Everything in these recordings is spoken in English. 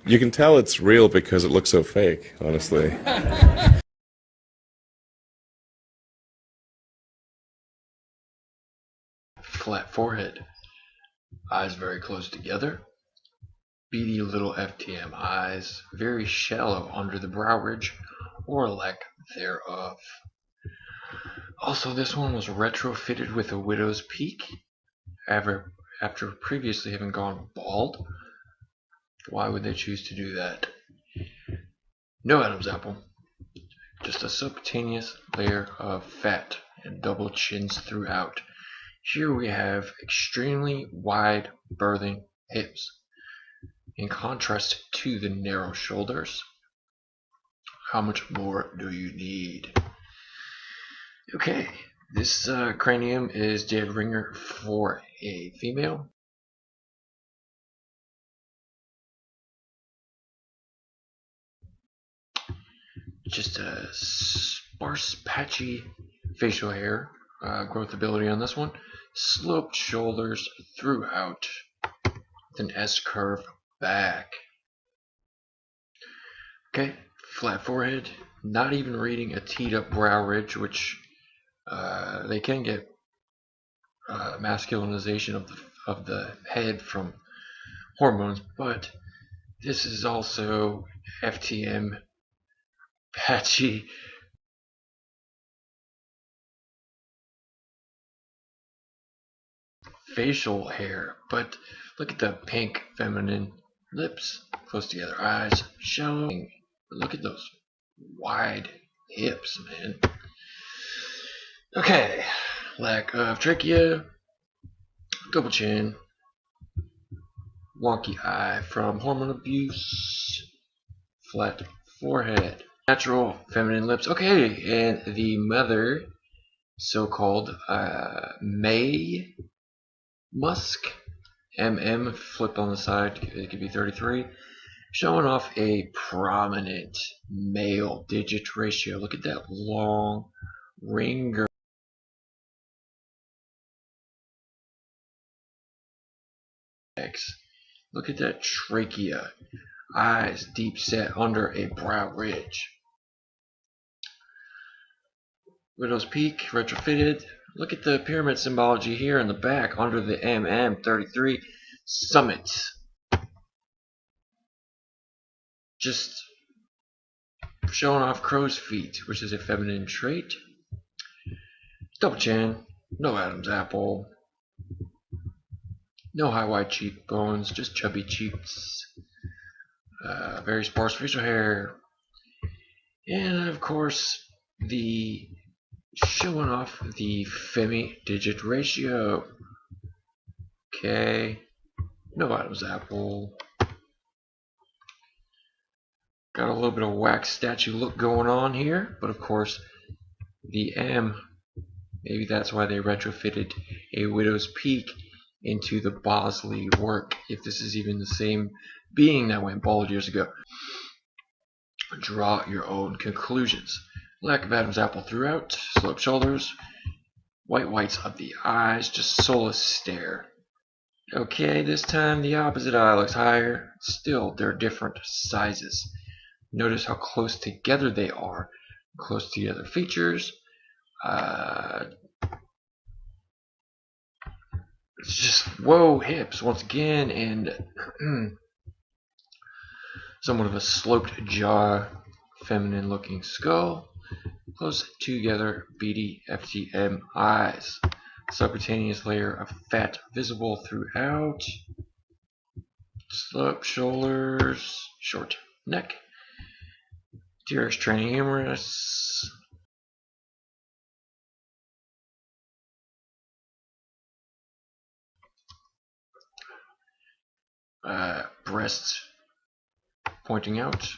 You can tell it's real because it looks so fake, honestly. Flat forehead, eyes very close together, beady little FTM eyes, very shallow under the brow ridge, or lack thereof. Also, this one was retrofitted with a widow's peak after previously having gone bald. Why would they choose to do that? No Adam's apple, just a subcutaneous layer of fat and double chins throughout. Here we have extremely wide birthing hips, in contrast to the narrow shoulders. How much more do you need? Okay, this cranium is dead ringer for a female. Just a sparse, patchy facial hair, growth ability on this one. Sloped shoulders throughout, with an S-curve back. Okay, flat forehead, not even reading a teed up brow ridge, which they can get masculinization of the head from hormones, but this is also FTM patchy facial hair. But look at the pink feminine lips, close together eyes, shallow. Look at those wide hips, man. Okay, lack of trachea, double chin, wonky eye from hormone abuse, flat forehead, natural feminine lips. Okay, and the mother, so-called May Musk, MM, flipped on the side, it could be 33, showing off a prominent male digit ratio. Look at that long ringer. Look at that trachea. Eyes deep set under a brow ridge. Widow's peak, retrofitted. Look at the pyramid symbology here in the back under the MM33 summit. Just showing off crow's feet, which is a feminine trait. Double chin, no Adam's apple, no high wide cheekbones, just chubby cheeks. Very sparse facial hair, and of course the showing off the Femi digit ratio. Okay, no Adam's apple. Got a little bit of wax statue look going on here, but of course the M, maybe that's why they retrofitted a widow's peak into the Bosley work, if this is even the same being that went bald years ago. Draw your own conclusions. Lack of Adam's apple throughout, sloped shoulders, whites of the eyes, just soulless stare. Okay, this time the opposite eye looks higher. Still, they're different sizes. Notice how close together they are. Close together features. It's just, whoa, hips once again, and somewhat of a sloped jaw, feminine looking skull, close together beady FTM eyes, subcutaneous layer of fat visible throughout, sloped shoulders, short neck, teres training humerus, breasts pointing out.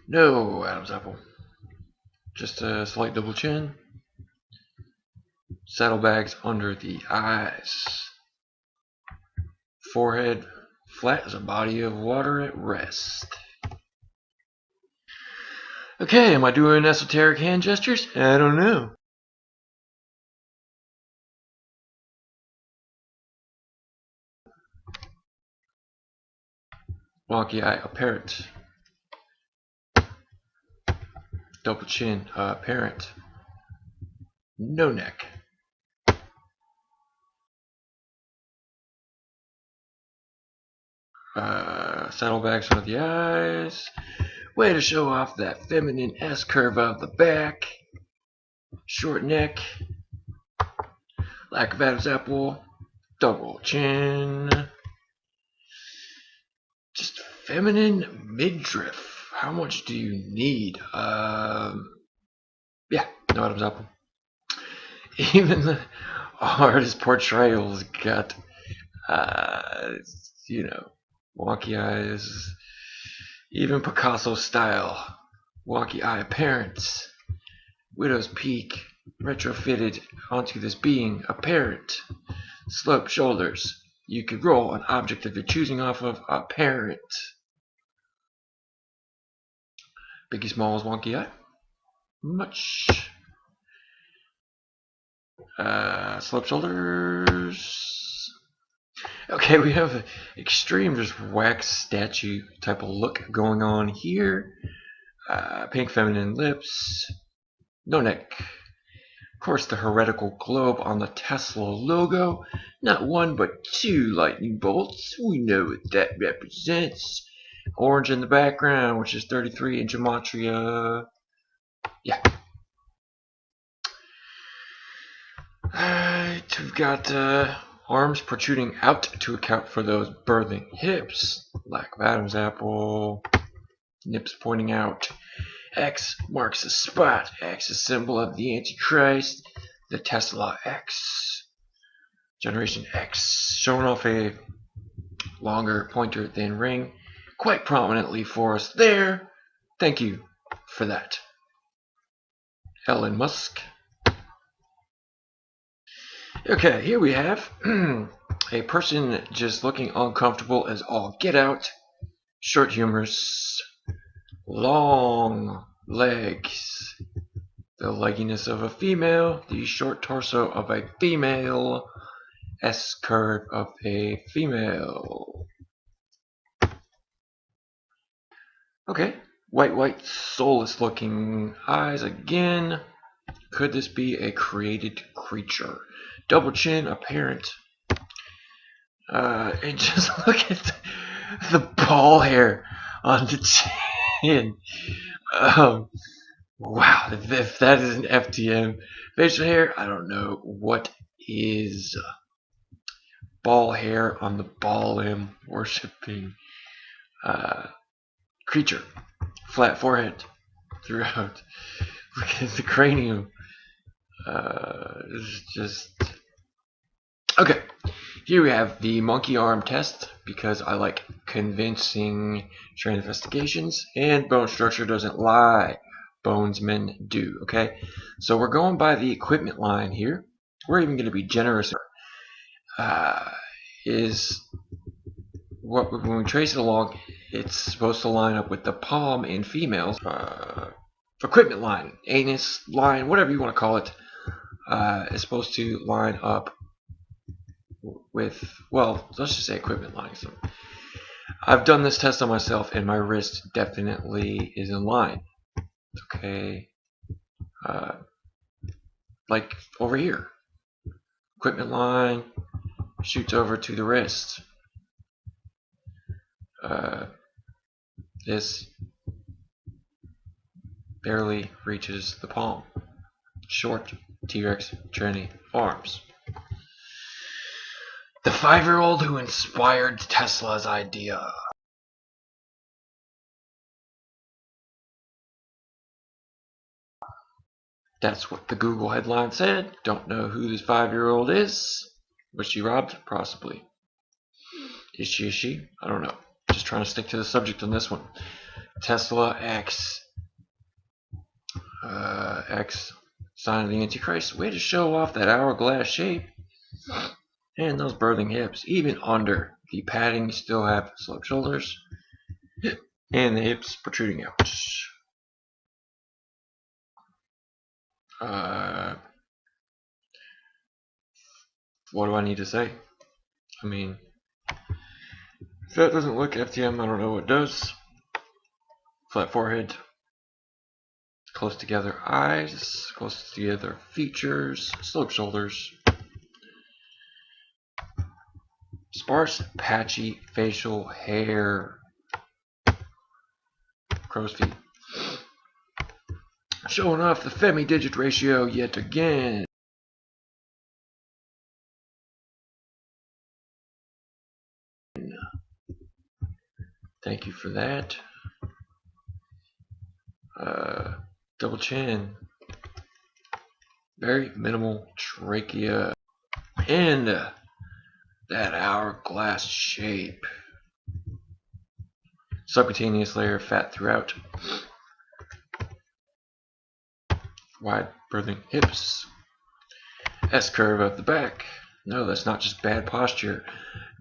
No Adam's apple. Just a slight double chin. Saddlebags under the eyes. Forehead flat as a body of water at rest. Okay, am I doing esoteric hand gestures? I don't know. Wonky eye apparent. Double chin apparent. No neck. Saddlebags under the eyes. Way to show off that feminine S curve of the back. Short neck. Lack of Adam's apple. Double chin. Just feminine midriff. How much do you need? Yeah, no Adam's apple. Even the artist portrayals got, you know, wonky eyes. Even Picasso style. Wonky eye appearance. Widow's peak retrofitted onto this being apparent. Sloped shoulders. You could roll an object of your choosing off of apparent. Biggie Smalls wonky eye. Much. Sloped shoulders. Okay, we have an extreme just wax statue type of look going on here. Pink feminine lips. No neck. Of course, the heretical globe on the Tesla logo. Not one, but two lightning bolts. We know what that represents. Orange in the background, which is 33 in gematria. Yeah. Alright, we've got arms protruding out to account for those birthing hips. Lack of Adam's apple. Nips pointing out. X marks the spot. X is symbol of the Antichrist. The Tesla X. Generation X. Showing off a longer pointer than ring quite prominently for us there. Thank you for that, Elon Musk. Okay, here we have a person just looking uncomfortable as all get out. Short humerus. Long legs. The legginess of a female. The short torso of a female. S curve of a female. Okay, white, soulless looking eyes again. Could this be a created creature? Double chin apparent. And just look at the ball hair on the chin. Wow, if that is an FTM facial hair, I don't know what is. Ball hair on the ball limb worshipping creature. Flat forehead throughout. Look at the cranium. It's just okay. Here we have the monkey arm test because I like convincing investigations, and bone structure doesn't lie. Bonesmen do. Okay, so we're going by the equipment line here. We're even going to be generous. Is what when we trace it along, it's supposed to line up with the palm in females. Equipment line, anus line, whatever you want to call it, is supposed to line up with, well, let's just say equipment line. So I've done this test on myself, and my wrist definitely is in line. Okay, like over here, equipment line shoots over to the wrist. This barely reaches the palm. Short T-Rex tranny arms. The 5-year-old who inspired Tesla's idea. That's what the Google headline said. Don't know who this 5-year-old is. Was she robbed? Possibly. Is she a she? I don't know. Just trying to stick to the subject on this one. Tesla X. X. Sign of the Antichrist. Way to show off that hourglass shape. And those birthing hips. Even under the padding, still have sloped shoulders. And the hips protruding out. What do I need to say? I mean, If that doesn't look FTM, I don't know what does. Flat forehead, close together eyes, close together features, sloped shoulders, sparse, patchy facial hair, crow's feet. Showing off the femi-digit ratio yet again. Thank you for that. Double chin. Very minimal trachea. And that hourglass shape. Subcutaneous layer of fat throughout. Wide birthing hips. S-curve of the back. No, that's not just bad posture.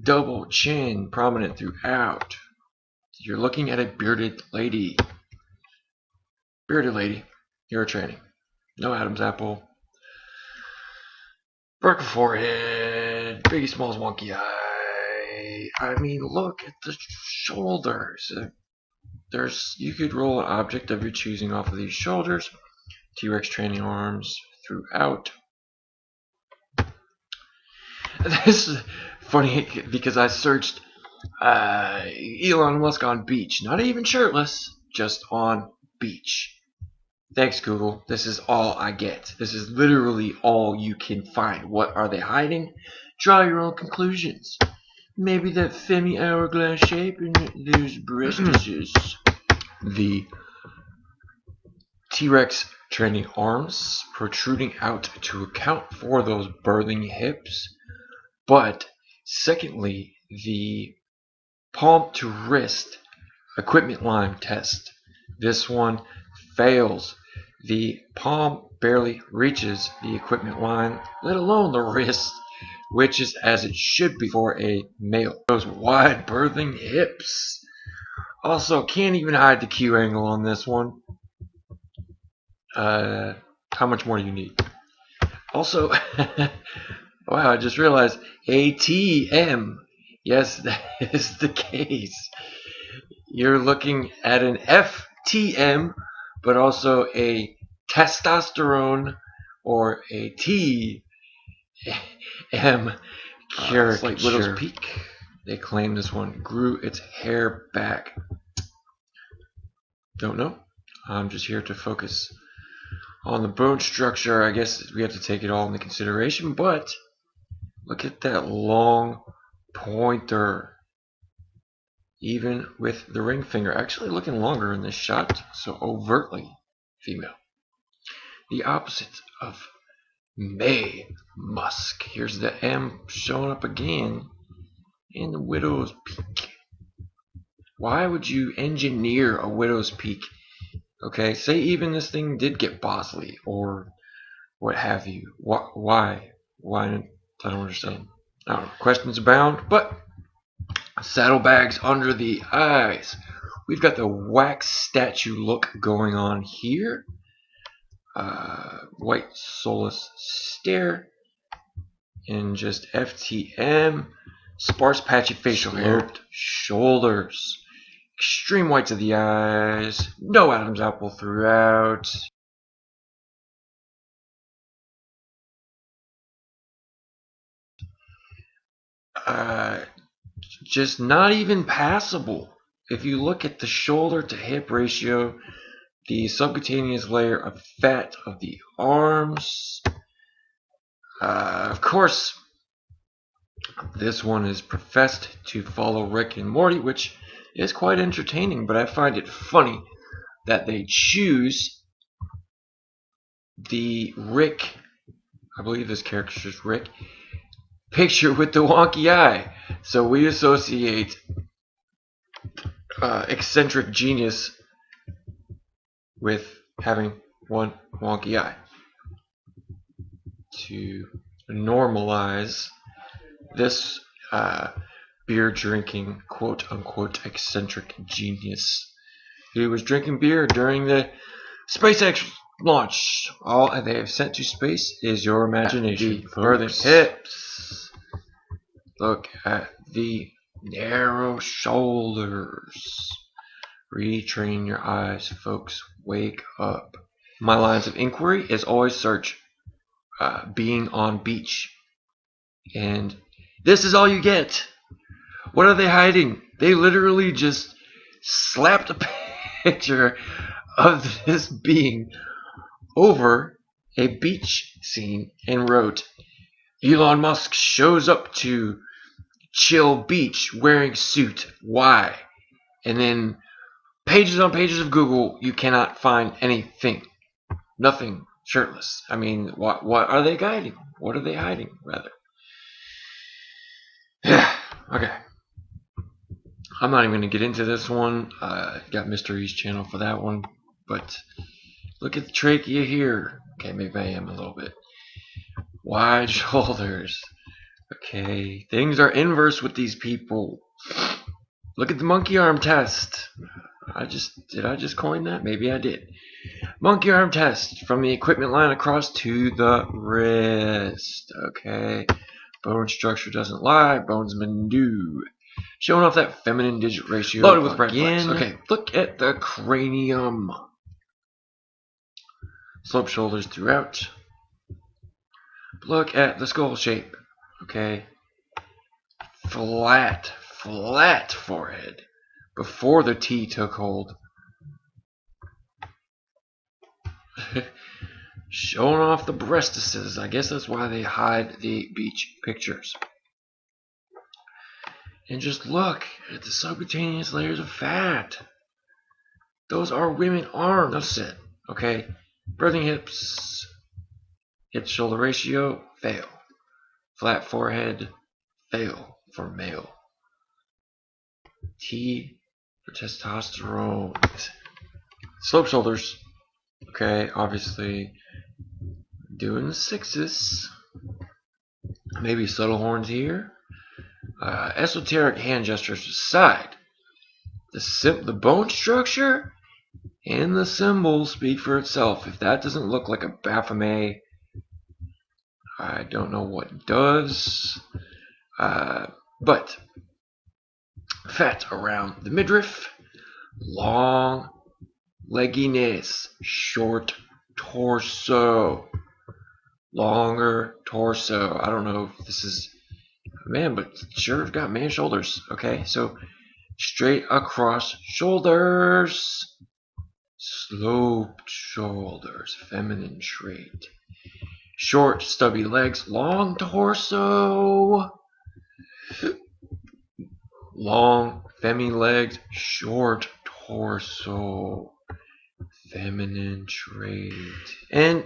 Double chin prominent throughout. You're looking at a bearded lady. Bearded lady. You're training. No Adam's apple. Vertical forehead. Biggie Smalls wonky eye. I mean, look at the shoulders. You could roll an object of your choosing off of these shoulders. T-Rex training arms throughout. This is funny because I searched Elon Musk on beach. Not even shirtless, just on beach. Thanks, Google. This is all I get. This is literally all you can find. What are they hiding? Draw your own conclusions. Maybe that femi hourglass shape and those breasts. The T-Rex training arms protruding out to account for those birthing hips. But secondly, the palm to wrist equipment line test. This one fails. The palm barely reaches the equipment line, let alone the wrist, which is as it should be for a male. Those wide birthing hips. Also, can't even hide the Q angle on this one. How much more do you need? Also, wow, I just realized ATM. Yes, that is the case. You're looking at an FTM, but also a testosterone or a TM caricature. It's like Widow's Peak. They claim this one grew its hair back. Don't know. I'm just here to focus on the bone structure. I guess we have to take it all into consideration, but look at that long pointer. Even with the ring finger actually looking longer in this shot, so overtly female. The opposite of May Musk. Here's the M showing up again in the Widow's Peak. Why would you engineer a Widow's Peak? Okay, say even this thing did get bossy or what have you. Why? Why? I don't understand. I don't know. Questions abound, but saddlebags under the eyes. We've got the wax statue look going on here. White soulless stare. And just FTM. Sparse patchy facial hair. Shoulders. Extreme whites of the eyes. No Adam's apple throughout. Just not even passable. If you look at the shoulder to hip ratio, the subcutaneous layer of fat of the arms, of course, this one is professed to follow Rick and Morty, which is quite entertaining, but I find it funny that they choose the Rick, I believe this character is Rick, picture with the wonky eye. So we associate eccentric genius with having one wonky eye to normalize this beer drinking quote unquote eccentric genius who was drinking beer during the SpaceX launch. All they have sent to space is your imagination. Birthing hips. Look at the narrow shoulders. Retrain your eyes, folks. Wake up. My lines of inquiry is always search being on beach. And this is all you get. What are they hiding? They literally just slapped a picture of this being over a beach scene and wrote, Elon Musk shows up to chill beach wearing suit. Why? And then pages on pages of Google, you cannot find anything. Nothing shirtless. I mean, what are they hiding? What are they hiding, rather? Okay. I'm not even going to get into this one. Got Mr. East channel for that one. But look at the trachea here. Okay, maybe I am a little bit. Wide shoulders. Okay, things are inverse with these people. Look at the monkey arm test. Did I just coin that? Maybe I did. Monkey arm test from the equipment line across to the wrist. Okay, bone structure doesn't lie. Bonesmen do. Showing off that feminine digit ratio. Loaded with red flags. Okay, look at the cranium. Sloped shoulders throughout. Look at the skull shape. Okay. Flat forehead. Before the T took hold. Showing off the breastises. I guess that's why they hide the beach pictures. And just look at the subcutaneous layers of fat. Those are women arms. That's it. Okay. Birthing hips. Hip shoulder ratio. Fail. Flat forehead. Fail for male. T for testosterone. Slope shoulders. Okay, obviously doing the sixes. Maybe subtle horns here. Esoteric hand gestures aside. The bone structure and the symbol speak for itself. If that doesn't look like a Baphomet, I don't know what does. But fat around the midriff, long legginess, short torso, longer torso. I don't know if this is a man, but sure got man shoulders. Okay, so straight across shoulders, sloped shoulders, feminine trait. Short, stubby legs, long torso. Long, femi legs, short torso. Feminine trait. And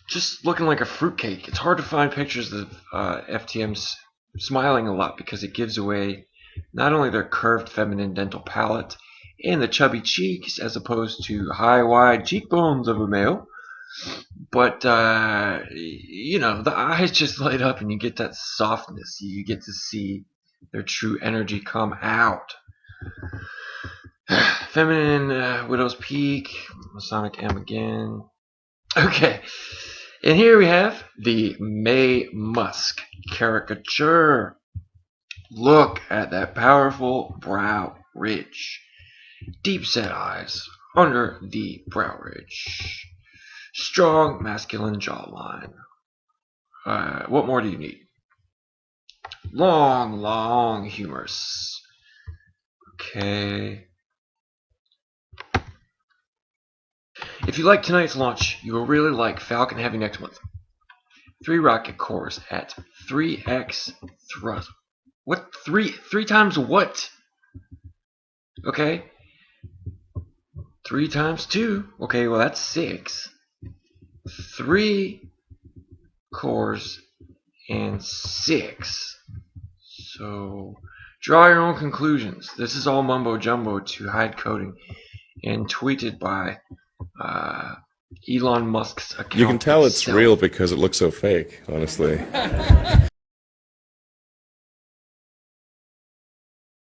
just looking like a fruitcake. It's hard to find pictures of FTMs smiling a lot because it gives away not only their curved feminine dental palate and the chubby cheeks as opposed to high, wide cheekbones of a male, but you know, the eyes just light up and you get that softness. You get to see their true energy come out. Feminine Widow's Peak, Masonic M again. Okay, and here we have the May Musk caricature. Look at that powerful brow ridge. Deep set eyes under the brow ridge. Strong masculine jawline. What more do you need? Long humorous. Okay. If you like tonight's launch, you will really like Falcon Heavy next month. 3 rocket cores at 3x thrust. What? 3 times what? Okay. 3 times 2. Okay, well that's 6. 3 cores and 6. So draw your own conclusions. This is all mumbo jumbo to hide coding and tweeted by Elon Musk's account. You can tell it's itself. real because it looks so fake, honestly.